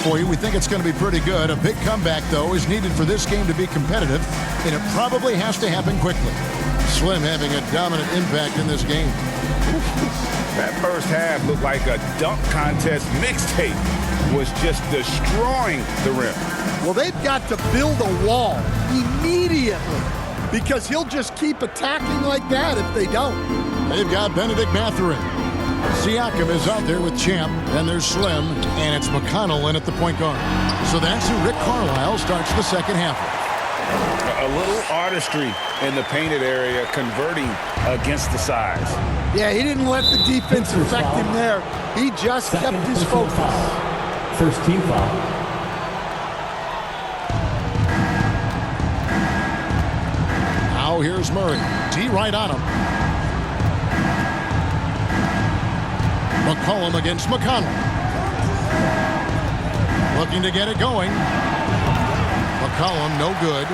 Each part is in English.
for you. We think it's going to be pretty good. A big comeback, though, is needed for this game to be competitive, and it probably has to happen quickly. Slim having a dominant impact in this game. That first half looked like a dunk contest mixtape. Was just destroying the rim. Well, they've got to build a wall immediately because he'll just keep attacking like that if they don't. They've got Bennedict Mathurin. Siakam is out there with Champ, then there's Slim, and it's McConnell in at the point guard. So that's who Rick Carlisle starts the second half with. A little artistry in the painted area, converting against the size. Yeah, he didn't let the defense affect him there. He just kept his focus. First team foul. Now here's Murray. D right on him. McCollum against McConnell. Looking to get it going. McCollum, no good.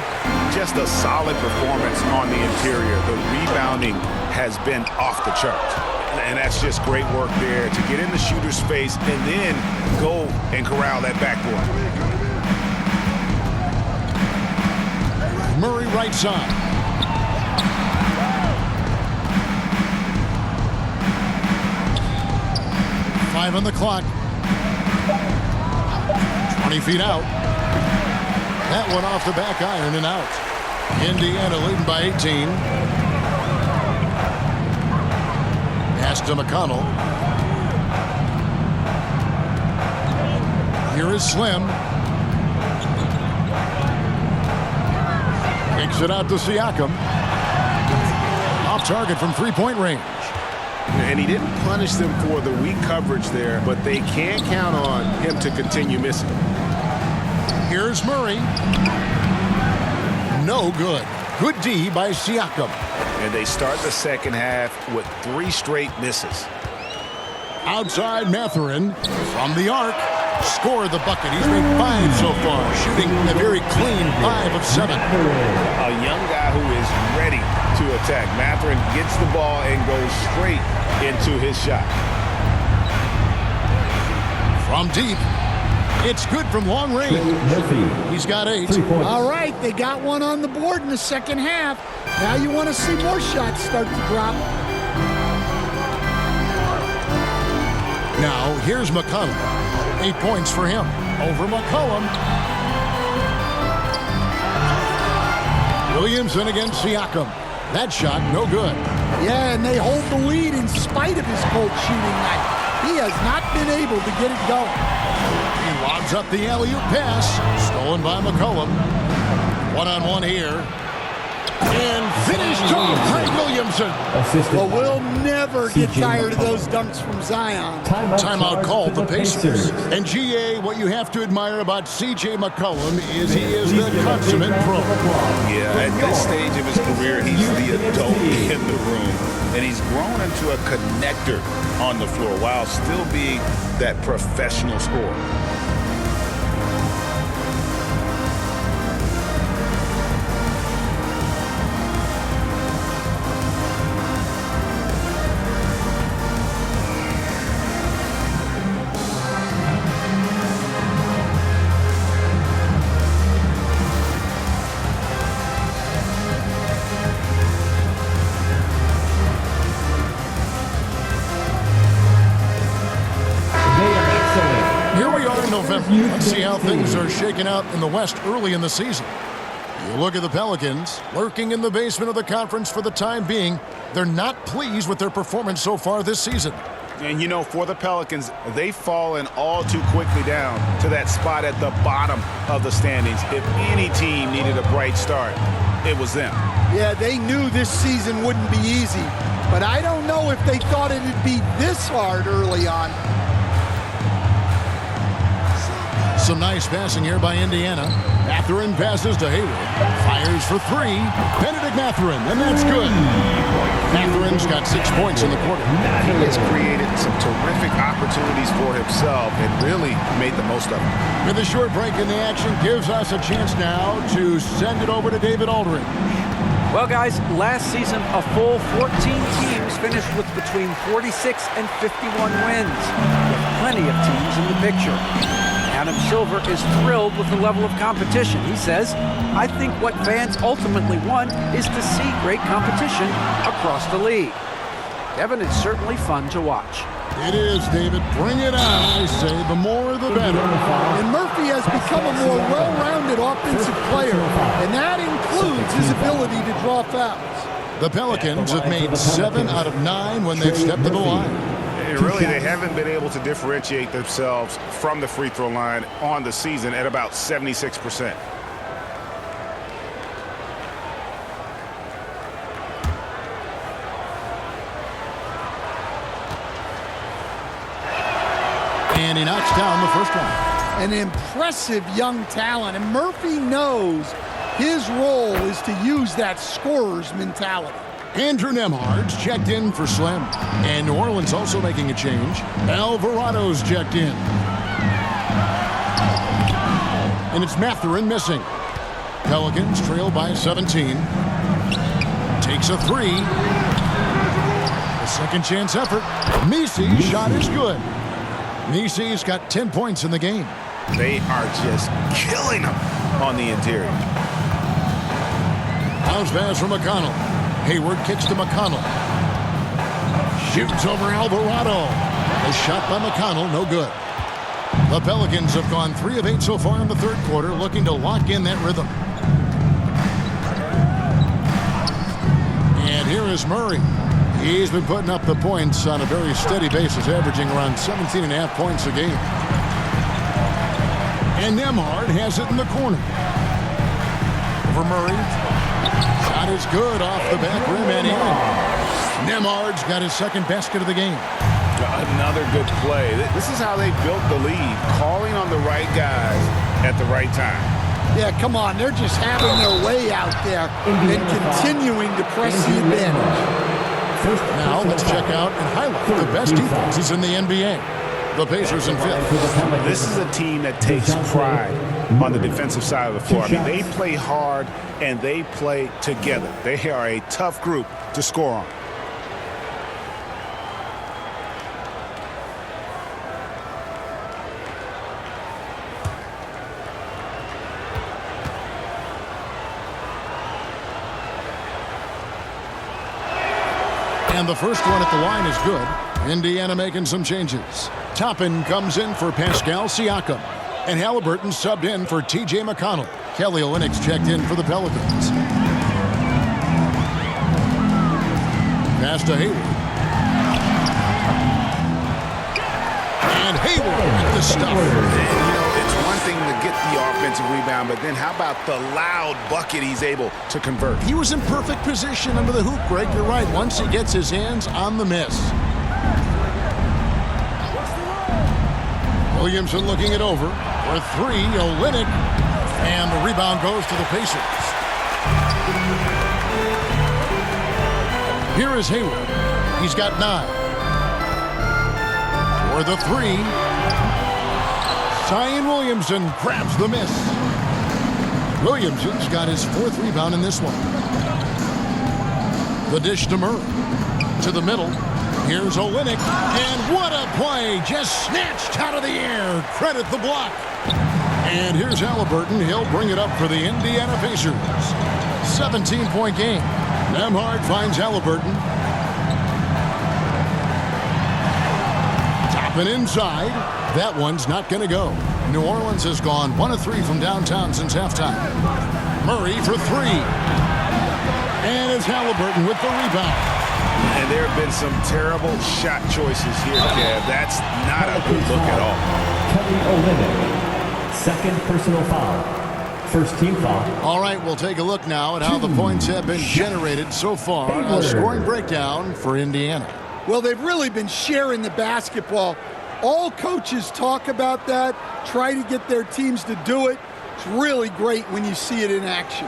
Just a solid performance on the interior. The rebounding has been off the charts. And that's just great work there to get in the shooter's face and then go and corral that backboard. Murray right side. Five on the clock. 20 feet out. That one off the back iron and out. Indiana leading by 18. Pass to McConnell. Here is Slim. Takes it out to Siakam. Off target from three-point range. And he didn't punish them for the weak coverage there, but they can't count on him to continue missing. Here's Murray. No good. Good D by Siakam. And they start the second half with 3 straight misses. Outside Mathurin from the arc. Score the bucket. He's made 5 so far. Shooting a very clean 5 of 7. A young guy who is ready to attack. Mathurin gets the ball and goes straight into his shot. From deep. It's good from long range. He's got 8. All right, they got one on the board in the second half. Now you want to see more shots start to drop. Now, here's McConnell. 8 points for him. Over McCollum. Williamson against Siakam. That shot, no good. Yeah, and they hold the lead in spite of his cold shooting night. He has not been able to get it going. He lobs up the alley-oop pass. Stolen by McCollum. One-on-one here. And finished off by Williamson. Well, we'll never get tired of those dunks from Zion. Timeout called the Pacers. And GA, what you have to admire about C.J. McCollum is he is the consummate pro. Yeah, at this stage of his career, he's the adult in the room. And he's grown into a connector on the floor while still being that professional scorer. Let's see how things are shaking out in the West early in the season. You look at the Pelicans, lurking in the basement of the conference for the time being. They're not pleased with their performance so far this season. And, you know, for the Pelicans, they've fallen all too quickly down to that spot at the bottom of the standings. If any team needed a bright start, it was them. Yeah, they knew this season wouldn't be easy, but I don't know if they thought it'd be this hard early on. Some nice passing here by Indiana. Mathurin passes to Hayward. Fires for 3. Bennedict Mathurin, and that's good. Mathurin's got 6 points in the quarter. He has created some terrific opportunities for himself and really made the most of them. With a short break in the action, gives us a chance now to send it over to David Aldridge. Well, guys, last season, a full 14 teams finished with between 46 and 51 wins, with plenty of teams in the picture. Adam Silver is thrilled with the level of competition. He says, "I think what fans ultimately want is to see great competition across the league." Kevin, it's certainly fun to watch. It is, David. Bring it on, I say. The more, the better. And Murphy has become a more well-rounded offensive player, and that includes his ability to draw fouls. The Pelicans have made 7 out of 9 when they've stepped to the line. And really, they haven't been able to differentiate themselves from the free throw line on the season at about 76%. And he knocks down the first one. An impressive young talent, and Murphy knows his role is to use that scorer's mentality. Andrew Nembhard's checked in for Slim. And New Orleans also making a change. Alvarado's checked in. And it's Mathurin missing. Pelicans trail by 17. Takes a 3. A second chance effort. Misi's shot is good. Misi's got 10 points in the game. They are just killing them on the interior. Bounce pass from McConnell. Hayward kicks to McConnell. Shoots over Alvarado. A shot by McConnell, no good. The Pelicans have gone 3 of 8 so far in the third quarter, looking to lock in that rhythm. And here is Murray. He's been putting up the points on a very steady basis, averaging around 17.5 points a game. And Nembhard has it in the corner. For Murray. Shot is good off the back rim and in. Nembhard's got his second basket of the game. Another good play. This is how they built the lead, calling on the right guys at the right time. Yeah, come on. They're just having their way out there and continuing to press the advantage. Now let's check out and highlight the best defenses in the NBA. The Pacers in 5th. This is a team that takes pride on the defensive side of the floor. I mean, they play hard and they play together. They are a tough group to score on. And the first one at the line is good. Indiana making some changes. Toppin comes in for Pascal Siakam. And Halliburton subbed in for T.J. McConnell. Kelly Olynyk's checked in for the Pelicans. Pass to Hayward. And Hayward with the stuff. You know, it's one thing to get the offensive rebound, but then how about the loud bucket he's able to convert? He was in perfect position under the hoop, Greg. You're right. Once he gets his hands on the miss. Williamson looking it over for 3. Olynyk. And the rebound goes to the Pacers. Here is Hayward. He's got 9. For the 3. Zion Williamson grabs the miss. Williamson's got his 4th rebound in this one. The dish to Murray. To the middle. Here's Olynyk. And what a play. Just snatched out of the air. Credit the block. And here's Halliburton. He'll bring it up for the Indiana Pacers. 17-point game. Nembhard finds Halliburton. Toppin inside. That one's not going to go. New Orleans has gone 1 of 3 from downtown since halftime. Murray for 3. And it's Halliburton with the rebound. And there have been some terrible shot choices here, Kev. That's not a good look at all. Kelly Olynyk. Second personal foul. First team foul. All right, we'll take a look now at how the points have been generated so far. A scoring breakdown for Indiana. Well, they've really been sharing the basketball. All coaches talk about that, try to get their teams to do it. It's really great when you see it in action.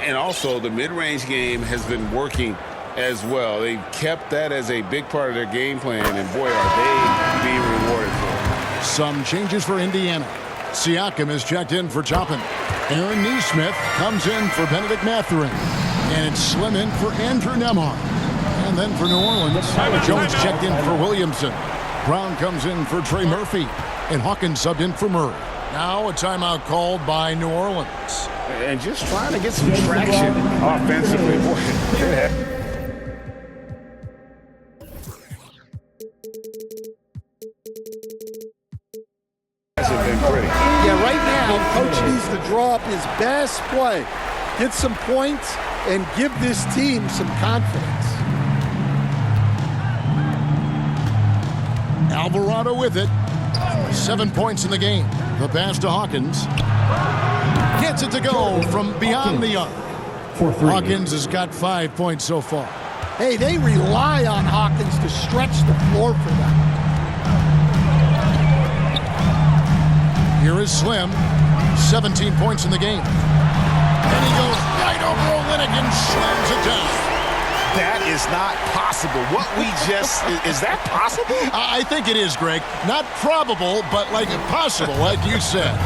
And also, the mid-range game has been working as well. They've kept that as a big part of their game plan, and boy, are they being rewarded for it. Some changes for Indiana. Siakam is checked in for Toppin. Aaron Nesmith comes in for Benedict Mathurin. And it's Slim in for Andrew Nembhard. And then for New Orleans, Jones checked in for Williamson. Brown comes in for Trey Murphy. And Hawkins subbed in for Murray. Now a timeout called by New Orleans. And just trying to get some traction offensively. Boy, it hasn't been pretty. Yeah, right now, Coach needs to draw up his best play, get some points, and give this team some confidence. Alvarado with it. 7 points in the game. The pass to Hawkins. Gets it to go from beyond the arc. Hawkins has got 5 points so far. Hey, they rely on Hawkins to stretch the floor for them. Here is Slim. 17 points in the game. And he goes right over Olynyk and slams it down. That is not possible. What we just, is that possible? I think it is, Greg. Not probable, but like possible, like you said.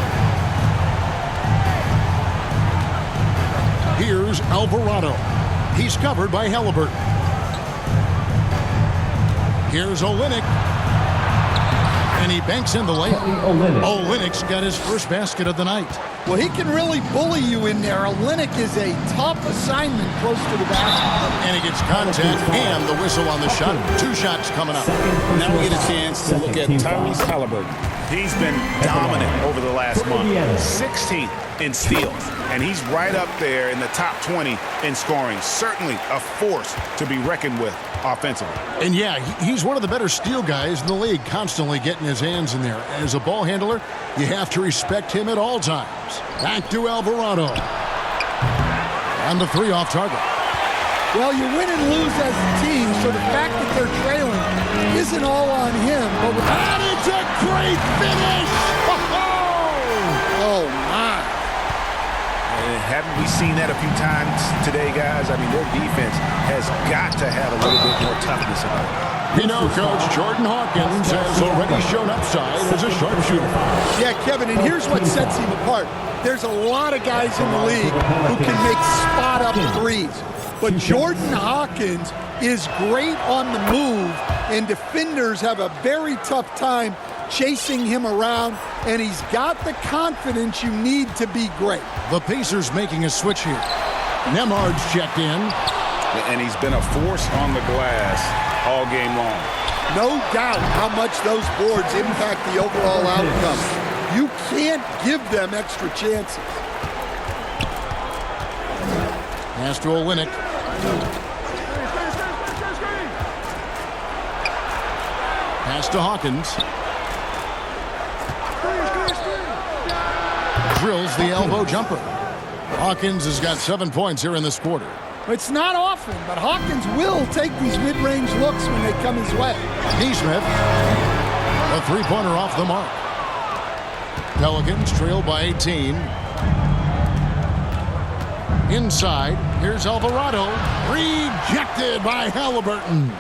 Here's Alvarado. He's covered by Halliburton. Here's Olynyk. And he banks in the layup. Olynyk's got his first basket of the night. Well, he can really bully you in there. Olynyk is a tough assignment close to the basket. And he gets contact and the whistle on the shot. 2 shots coming up. Now we get a chance to look at Tyrese Halliburton. He's been dominant over the last month. 16th in steals. And he's right up there in the top 20 in scoring. Certainly a force to be reckoned with offensively. And yeah, he's one of the better steal guys in the league, constantly getting his hands in there. As a ball handler, you have to respect him at all times. Back to Alvarado. And the 3 off target. Well, you win and lose as a team, so the fact that they're trailing isn't all on him. But And it's a great finish! oh, my. Haven't we seen that a few times today, guys? I mean, their defense has got to have a little bit more toughness about it. You know, Coach, Jordan Hawkins has already shown upside as a sharpshooter. Yeah, Kevin, and here's what sets him apart. There's a lot of guys in the league who can make spot-up threes. But Jordan Hawkins is great on the move, and defenders have a very tough time chasing him around, and he's got the confidence you need to be great. The Pacers making a switch here. Nembhard's checked in. And he's been a force on the glass all game long. No doubt how much those boards impact the overall outcome. You can't give them extra chances. Pass to Olynyk. Pass to Hawkins. Drills the elbow jumper. Hawkins has got 7 points here in this quarter. It's not often, but Hawkins will take these mid-range looks when they come his way. Neesmith, a 3-pointer off the mark. Pelicans trail by 18. Inside, here's Alvarado. Rejected by Halliburton.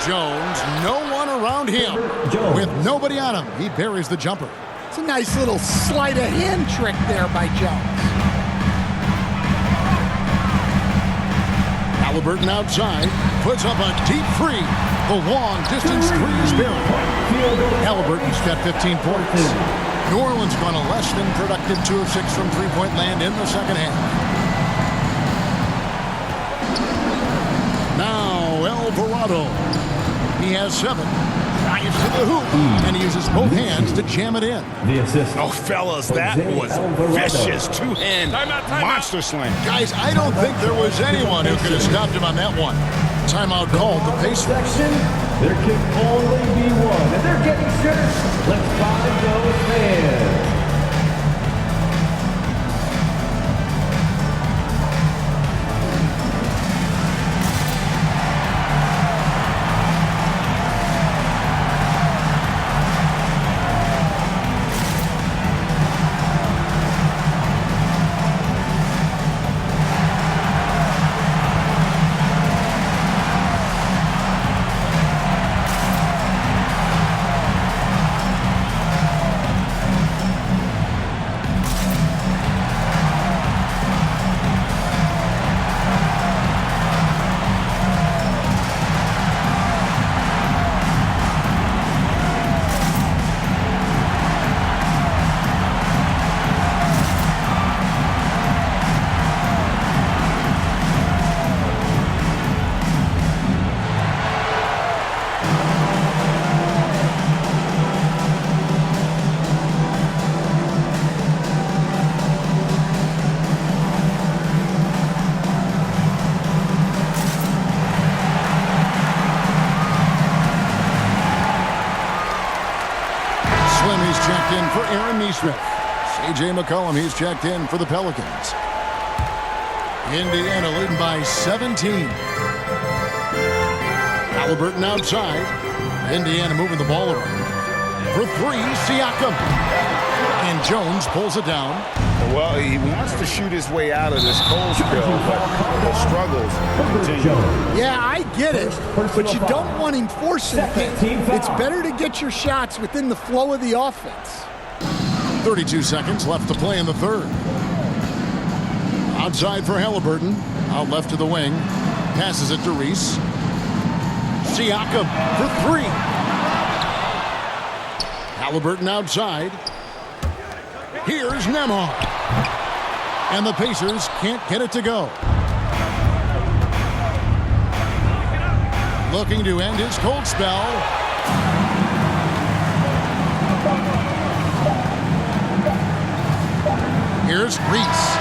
Jones, no one around him. With nobody on him, he buries the jumper. It's a nice little sleight of hand trick there by Jones. Halliburton outside, puts up a deep three. The long distance three is buried. Halliburton's got 15 points. New Orleans gone a less than productive 2 of 6 from three-point land in the second half. Now Alvarado. He has 7. Drives to the hoop, and he uses both hands to jam it in. The assist. Oh, fellas, that was vicious. 2-hand monster slam. Guys, I don't think there was anyone who could have stopped him on that one. Timeout called the Pacers. Section, there can only be one, and they're getting set. Let's find those fans. C.J. McCollum, he's checked in for the Pelicans. Indiana leading by 17. Halliburton outside. Indiana moving the ball around. For three, Siakam. And Jones pulls it down. Well, he wants to shoot his way out of this cold spell, but the struggles continue. Yeah, I get it, but you don't want him forcing things. It's better to get your shots within the flow of the offense. 32 seconds left to play in the third. Outside for Halliburton. Out left to the wing. Passes it to Reese. Siakam for three. Halliburton outside. Here's Nembhard. And the Pacers can't get it to go. Looking to end his cold spell. Here's Reese.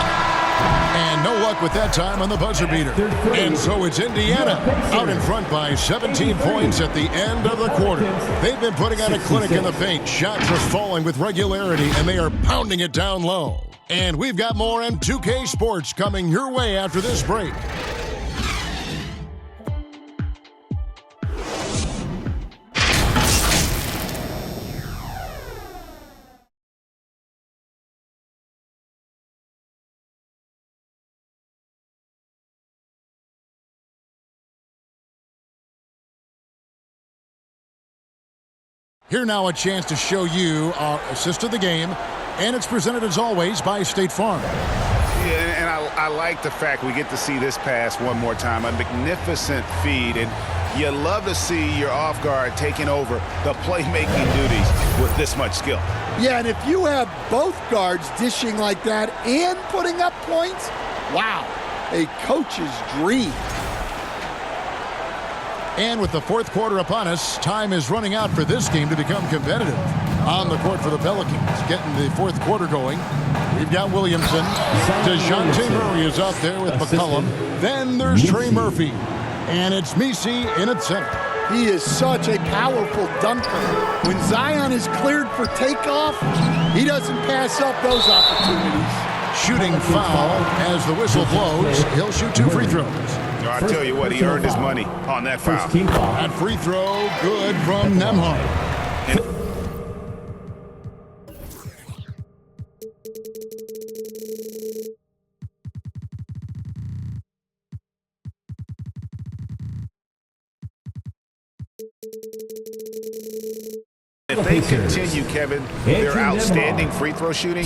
And no luck with that time on the buzzer beater. And so it's Indiana out in front by 17 points at the end of the quarter. They've been putting on a clinic in the paint. Shots are falling with regularity, and they are pounding it down low. And we've got more M2K Sports coming your way after this break. Here now a chance to show you our assist of the game, and it's presented as always by State Farm. Yeah, and I like the fact we get to see this pass one more time. A magnificent feed, and you love to see your off guard taking over the playmaking duties with this much skill. Yeah, and if you have both guards dishing like that and putting up points, wow, a coach's dream. And with the fourth quarter upon us, time is running out for this game to become competitive. On the court for the Pelicans, getting the fourth quarter going. We've got Williamson. DeJounte Murray is out there with McCollum. Then there's Trey Murphy. And it's Messi in at center. He is such a powerful dunker. When Zion is cleared for takeoff, he doesn't pass up those opportunities. Shooting foul as the whistle blows. He'll shoot 2 free throws. I tell you what, he earned his money on that foul. That free throw good from Nembhard. If they continue, Kevin, their outstanding free throw shooting,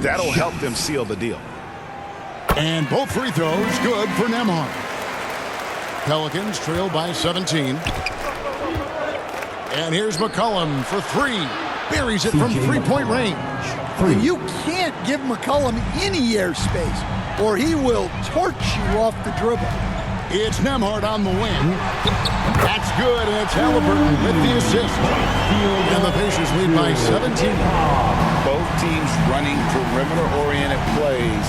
that'll help them seal the deal. And both free throws good for Nembhard. Pelicans trail by 17. And here's McCollum for three. Buries it from three-point range. You can't give McCollum any airspace, or he will torch you off the dribble. It's Nembhard on the wing. That's good, and it's Halliburton with the assist. And the Pacers lead by 17. Both teams running perimeter-oriented plays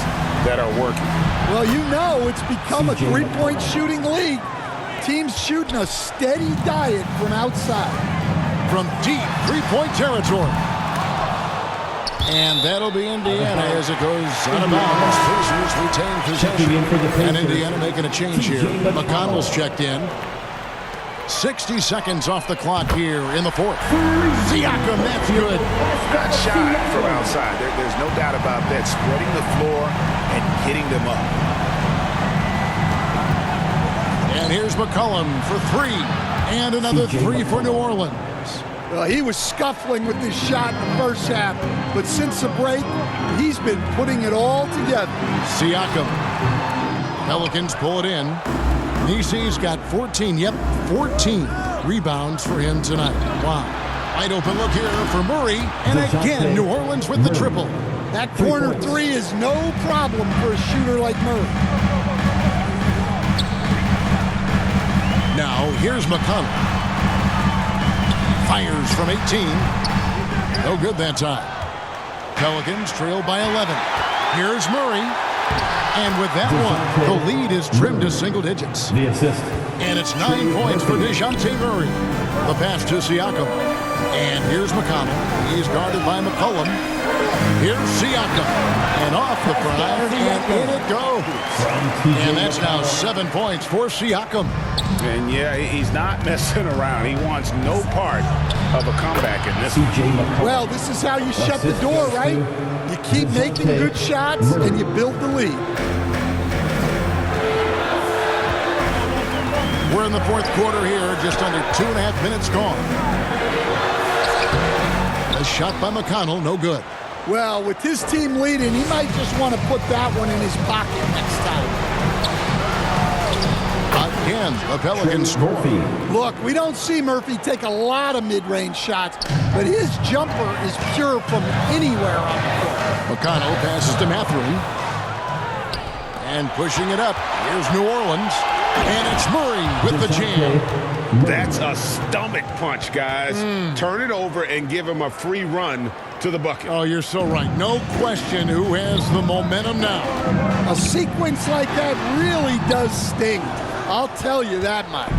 that are working. Well, you know it's become a three-point shooting league. Teams shooting a steady diet from outside. From deep three-point territory. And that'll be Indiana as it goes out of bounds. Pacers retain possession. And Indiana making a change here. McConnell's checked in. 60 seconds off the clock here in the fourth. Siakam, that's good. Good shot from outside. There's no doubt about that. Spreading the floor and getting them up. And here's McCollum for three. And another three for New Orleans. Well, he was scuffling with his shot in the first half, but since the break, he's been putting it all together. Siakam. Pelicans pull it in. Nisi's got 14, 14 rebounds for him tonight. Wow. Wide open look here for Murray. And again, New Orleans with the triple. That corner three is no problem for a shooter like Murray. Now, here's McConnell. Fires from 18. No good that time. Pelicans trail by 11. Here's Murray. And with that one, the lead is trimmed to single digits. The assist. And it's 9 points for DeJounte Murray. The pass to Siakam. And here's McConnell. He's guarded by McCollum. Here's Siakam. And off the prior, and in it goes. And that's now 7 points for Siakam. And yeah, he's not messing around. He wants no part of a comeback in this one. Well, this is how you shut the door, right? You keep making good shots, and you build the lead. We're in the fourth quarter here, just under 2.5 minutes gone. A shot by McConnell, no good. Well, with his team leading, he might just want to put that one in his pocket next time. Again, the Pelicans score. Look, we don't see Murphy take a lot of mid-range shots, but his jumper is pure from anywhere on the court. McConnell passes to Mathurin. And pushing it up. Here's New Orleans. And it's Murray with the jam. That's a stomach punch, guys. Turn it over and give him a free run to the bucket. Oh, you're so right. No question who has the momentum now. A sequence like that really does sting. I'll tell you that much.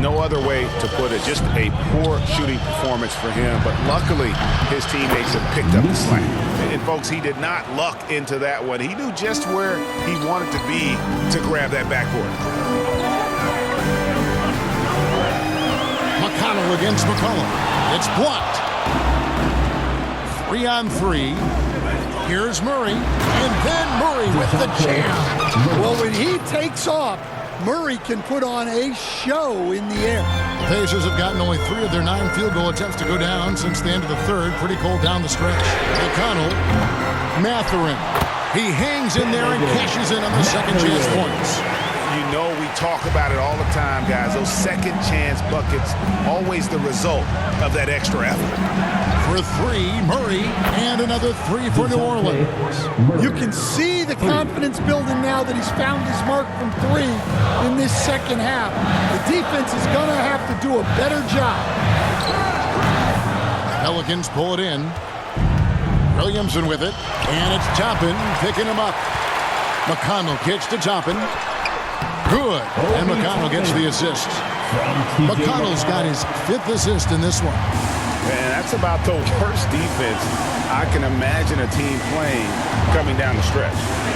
No other way to put it. Just a poor shooting performance for him. But luckily, his teammates have picked up the slack. And folks, he did not luck into that one. He knew just where he wanted to be to grab that backboard. McConnell against McCollum. It's blocked. 3-on-3. Here's Murray. And then Murray with the jam. Well, when he takes off, Murray can put on a show in the air. The Pacers have gotten only 3 of their 9 field goal attempts to go down since the end of the third. Pretty cold down the stretch. McConnell. Mathurin. He hangs in there and cashes in on the second chance points. You know we talk about it all the time, guys. Those second chance buckets, always the result of that extra effort. For 3, Murray, and another 3 for New Orleans. You can see the confidence building now that he's found his mark from 3 in this second half. The defense is going to have to do a better job. Pelicans pull it in. Williamson with it, and it's Toppin picking him up. McConnell kicks to Toppin. Good, and McConnell gets the assist. McConnell's got his 5th assist in this one. Man, that's about the worst defense I can imagine a team playing coming down the stretch.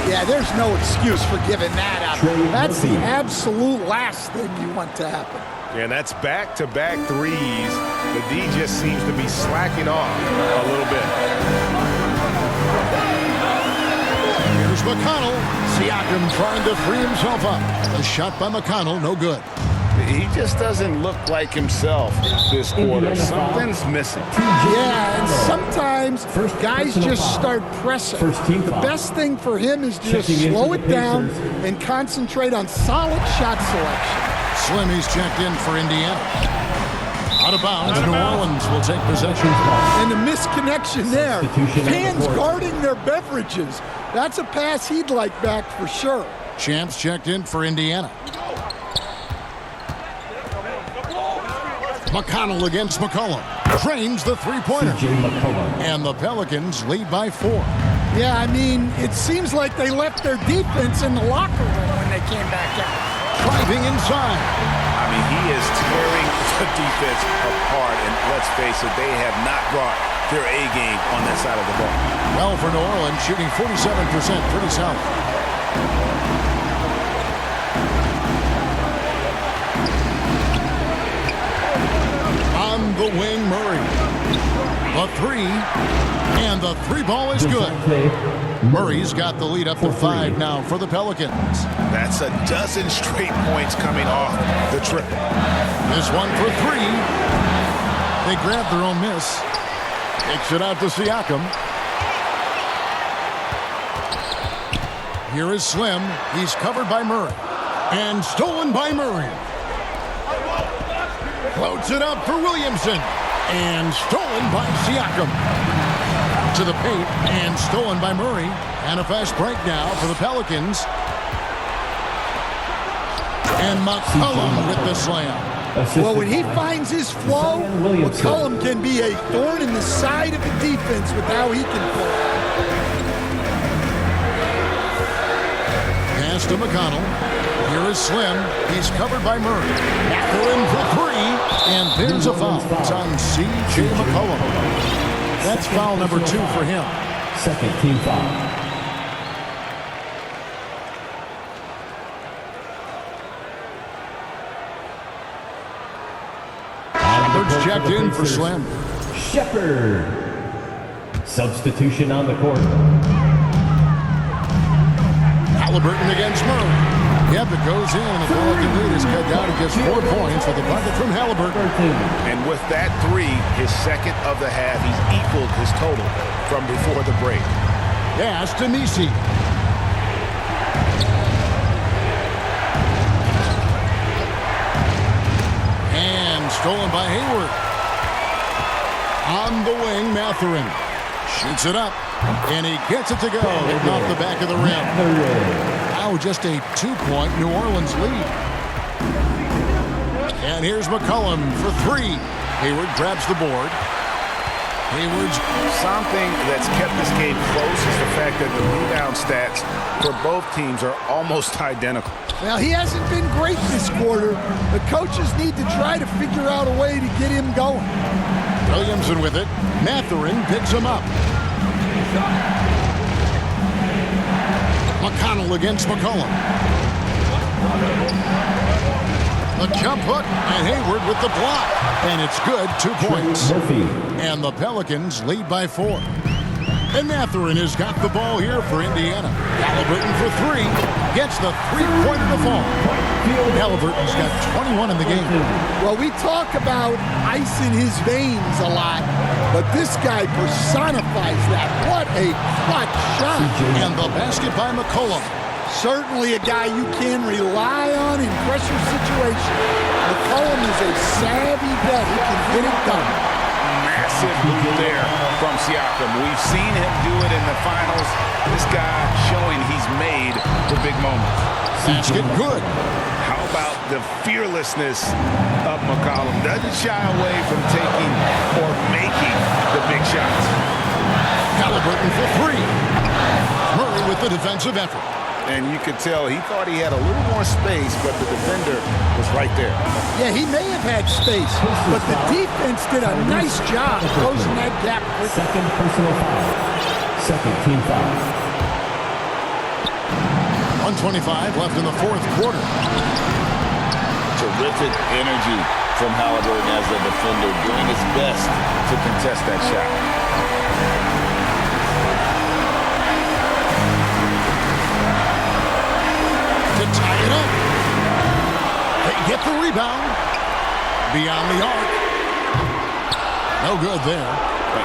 Yeah, there's no excuse for giving that up. That's the absolute last thing you want to happen. And that's back-to-back threes. The D just seems to be slacking off a little bit. Here's McConnell. Siakam trying to free himself up. A shot by McConnell, no good. He just doesn't look like himself this quarter. Something's missing. Yeah, and sometimes guys just start pressing. The best thing for him is to just slow it down and concentrate on solid shot selection. Slimy's checked in for Indiana. Out of bounds, New Orleans will take possession. And the misconnection there. Fans guarding their beverages. That's a pass he'd like back for sure. Champs checked in for Indiana. McConnell against McCollum. Drains the three-pointer. And the Pelicans lead by 4. Yeah, I mean, it seems like they left their defense in the locker room when they came back out. Driving inside. I mean, he is tearing the defense apart. And let's face it, they have not brought their A game on that side of the ball. Well, for New Orleans, shooting 47%, pretty solid. On the wing, Murray. A 3, and the 3-ball is good. Murray's got the lead up to 5 now for the Pelicans. That's a dozen straight points coming off the triple. This one for 3. They grab their own miss. Takes it out to Siakam. Here is Slim. He's covered by Murray. And stolen by Murray. Floats it up for Williamson. And stolen by Siakam. To the paint and stolen by Murray. And a fast break now for the Pelicans. And McCollum with the slam. Well, when he finds his flow, McCollum can be a thorn in the side of the defense with how he can play. Pass to McConnell. Here is Slim. He's covered by Murray. Mathurin for 3. And there's a foul. It's on C.J. McCollum. That's foul number 2 for him. Second team foul. Albert's checked in for Slim. Shepard. Substitution on the court. Halliburton against Murray. Yep, it goes in, and the Pelican lead is cut down to just 4 points with a bucket from Halliburton. And with that three, his second of the half, he's equaled his total from before the break. Pass to Nisi. And stolen by Hayward. On the wing, Mathurin. Shoots it up, and he gets it to go. Off the back of the rim. Now just a 2-point New Orleans lead. And here's McCollum for 3. Hayward grabs the board. Hayward's Something that's kept this game close is the fact that the rebound stats for both teams are almost identical. Well, he hasn't been great this quarter. The coaches need to try to figure out a way to get him going. Williamson with it. Mathurin picks him up. McConnell against McCollum. The jump hook, and Hayward with the block. And it's good, 2 points. And the Pelicans lead by 4. And Mathurin has got the ball here for Indiana. Halliburton for 3. Gets the 3-pointer to fall. Halliburton's got 21 in the game. Well, we talk about ice in his veins a lot, but this guy personifies that. What a clutch shot. And the basket by McCollum. Certainly a guy you can rely on in pressure situations. McCollum is a savvy vet. He can get it done. Massive move there from Siakam. We've seen him do it in the finals. This guy showing he's made for big moments. Basket good. How about the fearlessness of McCollum? Doesn't shy away from taking or making the big shots. Halliburton for 3. Murray with the defensive effort. And you could tell he thought he had a little more space, but the defender was right there. Yeah, he may have had space, but the defense did a nice job closing that gap. Second personal foul. Second team foul. 1:25 left in the 4th quarter. Terrific energy from Halliburton as a defender, doing his best to contest that shot. To tie it up. They get the rebound. Beyond the arc. No good there.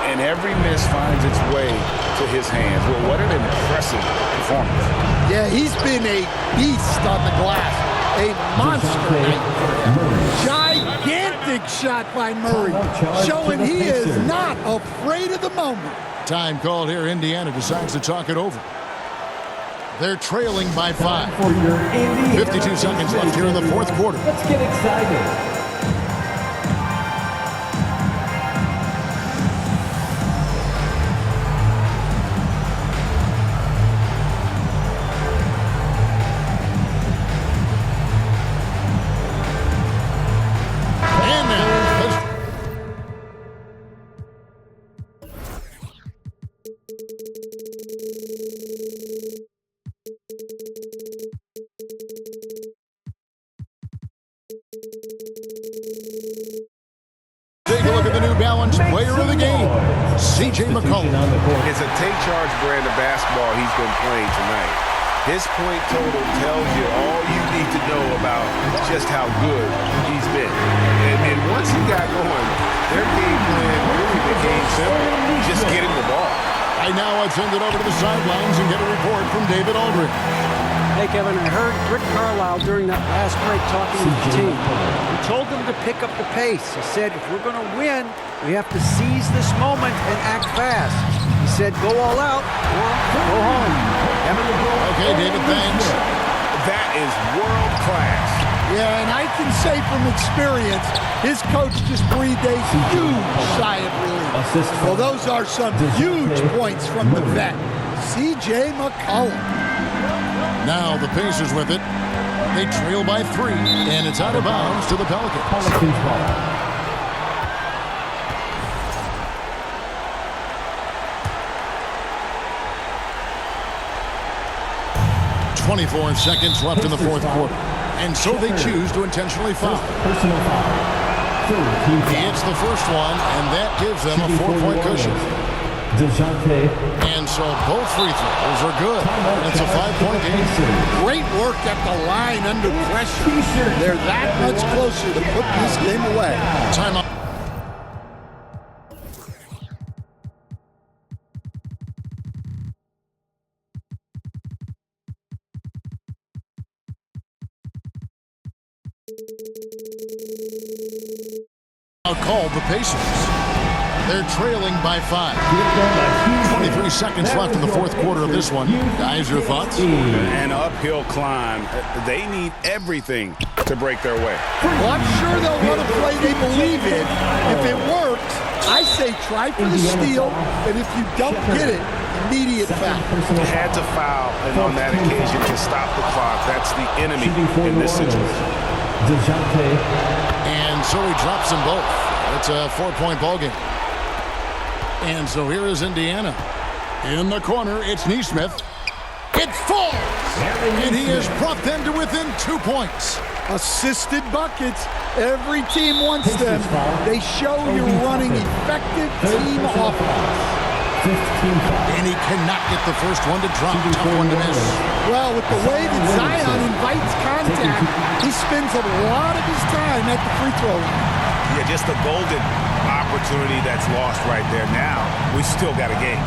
And every miss finds its way to his hands. Well, what an impressive performance. Yeah, he's been a beast on the glass. A monster night. Gigantic shot by Murray, showing he is not afraid of the moment. Time called here. Indiana decides to talk it over. They're trailing by 5. For your Indiana 52 seconds left here in the 4th quarter. Let's get excited. And now, take a look at the New Balance player of the game, C.J. McCollum. It's a take-charge brand of basketball he's been playing tonight. His point total tells you all you need to know about just how good he's been. And once he got going, their game plan really became simple. Just get him the ball. Right now, I'd send it over to the sidelines and get a report from David Aldridge. Hey, Kevin, I heard Rick Carlisle during that last break talking with the team. He told them to pick up the pace. He said, if we're going to win, we have to seize this moment and act fast. He said, go all out or go home. Okay, David, thanks. That is world class. Yeah, and I can say from experience, his coach just breathed a huge sigh of relief. Well, those are some huge points from the vet, C.J. McCollum. Now the Pacers with it. They trail by 3, and it's out of bounds to the Pelicans. 24 seconds left in the fourth quarter. And so they choose to intentionally foul. Personal foul. He hits the first one, and that gives them a 4-point cushion. DeJounte. And so both free throws are good. It's a 5-point game. Great work at the line under pressure. They're that much closer to put this game away. Timeout. Called the Pacers. They're trailing by 5. 23 seconds left in the fourth quarter of this one. Guys, your thoughts? An uphill climb. They need everything to break their way. Well, I'm sure they'll run a play they believe in. If it works, I say try for the steal, and if you don't get it, immediate foul. Had to foul, and on that occasion to stop the clock. That's the enemy in this situation. DeJounte. And so he drops them both. It's a 4-point ball game. And so here is Indiana. In the corner, it's Nesmith. It falls! And he has brought them to within 2 points. Assisted buckets. Every team wants them. They show you're running effective team offense. And he cannot get the first one to drop. Tough one to miss. Well, with the way that Zion invites contact, he spends a lot of his time at the free throw line. Yeah, just a golden opportunity that's lost right there. Now, we still got a game.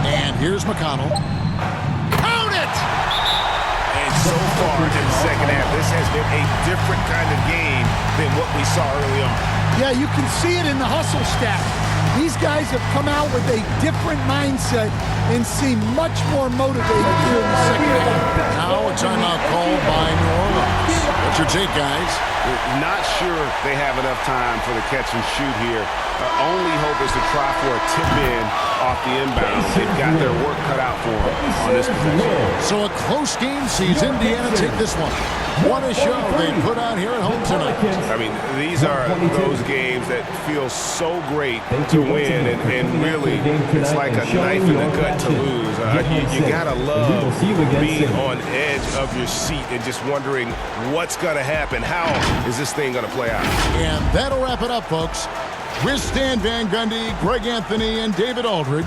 And here's McConnell. Count it! And so far in the second half, this has been a different kind of game than what we saw early on. Yeah, you can see it in the hustle stat. These guys have come out with a different mindset and seem much more motivated here in the second half. Now a timeout called by New Orleans. What's your take, guys? Not sure they have enough time for the catch and shoot here. Only hope is to try for a tip-in off the inbound. They've got their work cut out for them on this possession. So a close game sees Indiana take this one. What a show they put on here at home tonight. I mean, these are those games that feel so great to win, and really, it's like a knife in the gut to lose. You gotta love being on edge of your seat and just wondering what's gonna happen. How is this thing gonna play out? And that'll wrap it up, folks. With Stan Van Gundy, Greg Anthony, and David Aldridge.